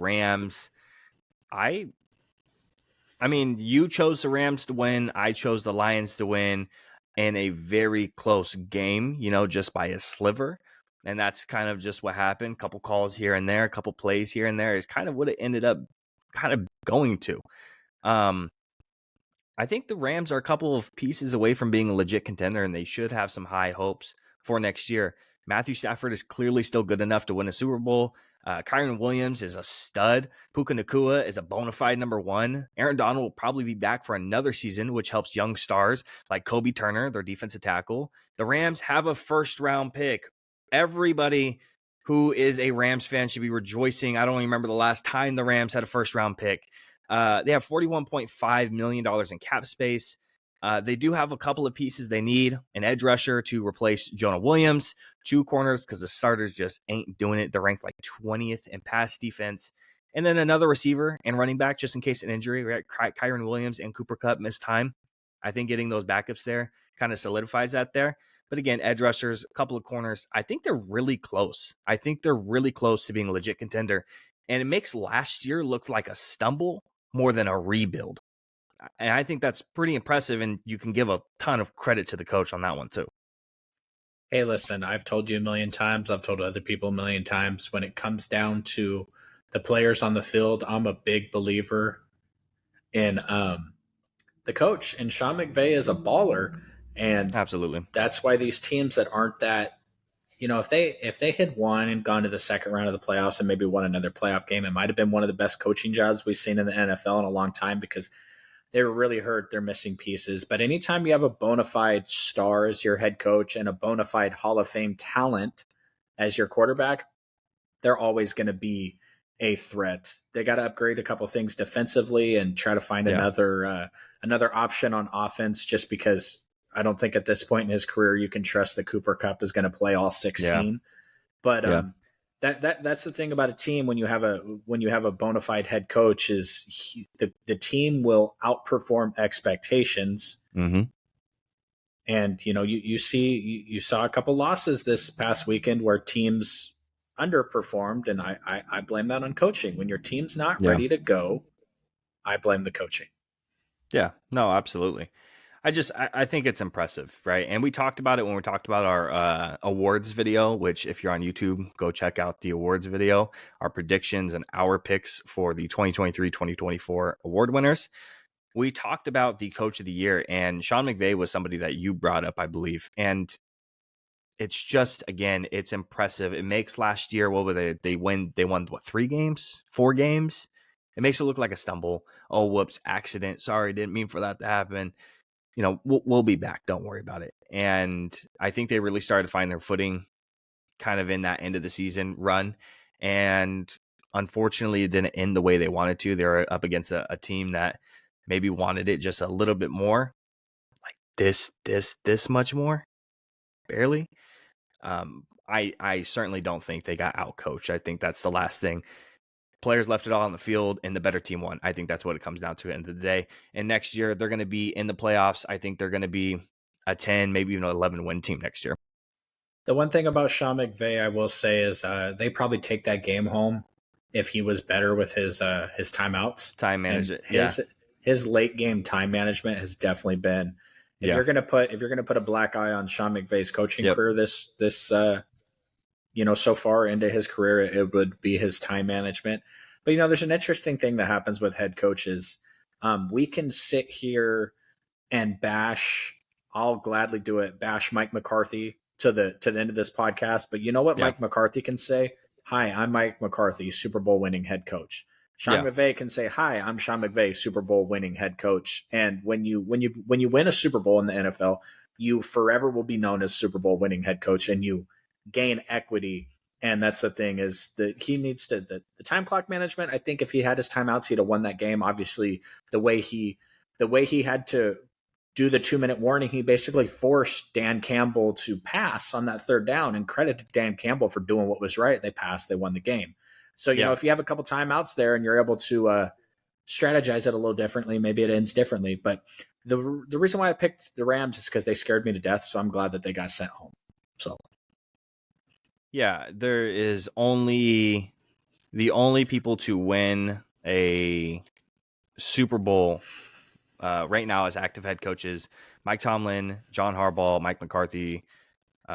Rams. I mean, you chose the Rams to win. I chose the Lions to win in a very close game, just by a sliver. And that's kind of just what happened. A couple calls here and there, a couple plays here and there is kind of what it ended up kind of going to. I think the Rams are a couple of pieces away from being a legit contender, and they should have some high hopes for next year. Matthew Stafford is clearly still good enough to win a Super Bowl. Kyron Williams is a stud. Puka Nacua is a bona fide number one. Aaron Donald will probably be back for another season, which helps young stars like Kobe Turner, their defensive tackle. The Rams have a first-round pick. Everybody who is a Rams fan should be rejoicing. I don't even remember the last time the Rams had a first-round pick. They have $41.5 million in cap space. They do have a couple of pieces they need. An edge rusher to replace Jonah Williams, 2 corners because the starters just ain't doing it. They're ranked like 20th in pass defense. And then another receiver and running back just in case an injury. Right? Kyron Williams and Cooper Kupp missed time. I think getting those backups there kind of solidifies that there. But again, edge rushers, a couple of corners. I think they're really close. I think they're really close to being a legit contender. And it makes last year look like a stumble more than a rebuild. And I think that's pretty impressive, and you can give a ton of credit to the coach on that one too. Hey, listen, I've told you a million times, I've told other people a million times, when it comes down to the players on the field, I'm a big believer in the coach. And Sean McVay is a baller. And Absolutely. That's why these teams that aren't that, if they had won and gone to the second round of the playoffs and maybe won another playoff game, it might have been one of the best coaching jobs we've seen in the NFL in a long time, because they were really hurt. They're missing pieces. But anytime you have a bona fide star as your head coach and a bona fide Hall of Fame talent as your quarterback, they're always going to be a threat. They got to upgrade a couple things defensively and try to find another option on offense, just because I don't think at this point in his career you can trust that Cooper Kupp is going to play all 16. Yeah. But that's the thing about a team when you have a bona fide head coach is the team will outperform expectations. Mm-hmm. And you saw a couple losses this past weekend where teams underperformed, and I blame that on coaching. When your team's not ready to go, I blame the coaching. Yeah, no, absolutely. I think it's impressive, right? And we talked about it when we talked about our awards video, which if you're on YouTube, go check out the awards video, our predictions and our picks for the 2023-2024 award winners. We talked about the coach of the year, and Sean McVay was somebody that you brought up, I believe. And it's just, again, it's impressive. It makes last year, what were they won 3 games, 4 games? It makes it look like a stumble. Oh, whoops, accident. Sorry, didn't mean for that to happen. We'll be back. Don't worry about it. And I think they really started to find their footing kind of in that end of the season run. And unfortunately, it didn't end the way they wanted to. They were up against a team that maybe wanted it just a little bit more, like this much more, barely. I certainly don't think they got outcoached. I think that's the last thing. Players left it all on the field, and the better team won. I think that's what it comes down to at the end of the day. And next year, they're going to be in the playoffs. I think they're going to be a 10, maybe even an 11-win team next year. The one thing about Sean McVay, I will say, is they probably take that game home if he was better with his timeouts. Time management. His late game time management has definitely been. If you're gonna put a black eye on Sean McVay's coaching career this so far into his career, it would be his time management. But there's an interesting thing that happens with head coaches. We can sit here and bash. I'll gladly do it. Bash Mike McCarthy to the end of this podcast. But you know what Mike McCarthy can say? Hi, I'm Mike McCarthy, Super Bowl winning head coach. Sean McVay can say, "Hi, I'm Sean McVay, Super Bowl winning head coach." And when you win a Super Bowl in the NFL, you forever will be known as Super Bowl winning head coach, and you gain equity. And that's the thing, is that he needs to the time clock management. I think if he had his timeouts, he'd have won that game. Obviously, the way he had to do the 2-minute warning, he basically forced Dan Campbell to pass on that third down, and credit to Dan Campbell for doing what was right. They passed, they won the game. So, if you have a couple timeouts there and you're able to strategize it a little differently, maybe it ends differently. But the reason why I picked the Rams is because they scared me to death. So I'm glad that they got sent home. So, yeah, there is only The only people to win a Super Bowl right now as active head coaches: Mike Tomlin, John Harbaugh, Mike McCarthy,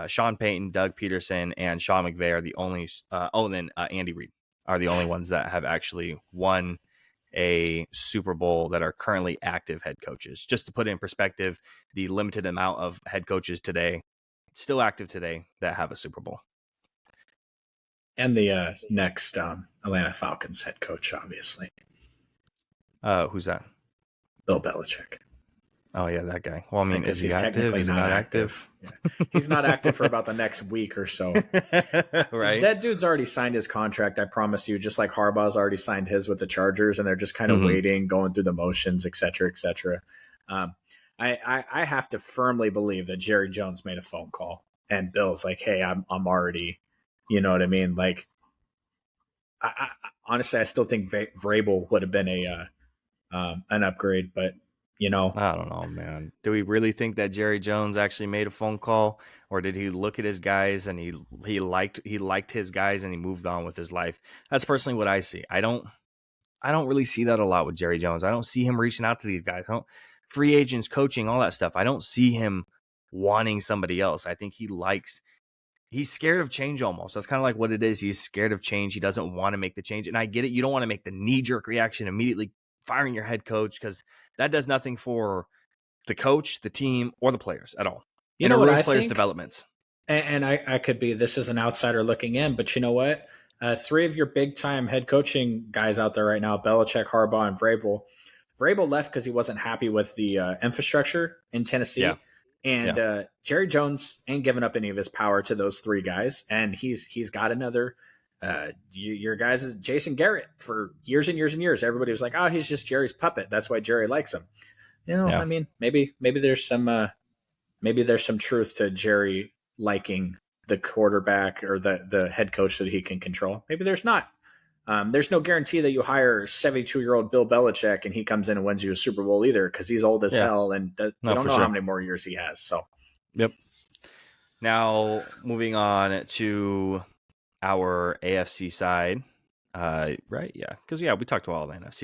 Sean Payton, Doug Peterson, and Sean McVay are the only. And then Andy Reid are the only ones that have actually won a Super Bowl that are currently active head coaches. Just to put it in perspective, the limited amount of head coaches today, still active today, that have a Super Bowl. And the next Atlanta Falcons head coach, obviously. Who's that? Bill Belichick. Oh, yeah, that guy. Well, I mean, is he he's active? Technically is he not active? Yeah. He's not active for about the next week or so. Right. That dude's already signed his contract, I promise you, just like Harbaugh's already signed his with the Chargers, and they're just kind of waiting, going through the motions, et cetera, et cetera. I have to firmly believe that Jerry Jones made a phone call, and Bill's like, hey, I'm already, you know what I mean? Like, honestly, I still think Vrabel would have been an upgrade, but I don't know, man. Do we really think that Jerry Jones actually made a phone call, or did he look at his guys and he liked his guys and he moved on with his life? That's personally what I see. I don't really see that a lot with Jerry Jones. I don't see him reaching out to these guys. Free agents, coaching, all that stuff. I don't see him wanting somebody else. I think he's scared of change almost. That's kind of like what it is. He's scared of change. He doesn't want to make the change. And I get it. You don't want to make the knee-jerk reaction immediately firing your head coach, because that does nothing for the coach, the team, or the players at all. You know what I players' think? developments. And I could be, this is an outsider looking in, but you know what? Three of your big-time head coaching guys out there right now, Belichick, Harbaugh, and Vrabel. Vrabel left because he wasn't happy with the infrastructure in Tennessee. Yeah. And Jerry Jones ain't giving up any of his power to those three guys. And he's got another your guys is Jason Garrett for years and years and years. Everybody was like, oh, he's just Jerry's puppet. That's why Jerry likes him. I mean, maybe there's some truth to Jerry liking the quarterback or the head coach that he can control. Maybe there's not. There's no guarantee that you hire 72-year-old Bill Belichick and he comes in and wins you a Super Bowl either, because he's old as hell and you don't know how many more years he has. So, yep. Now moving on to our AFC side, right? Yeah, because we talked about all the NFC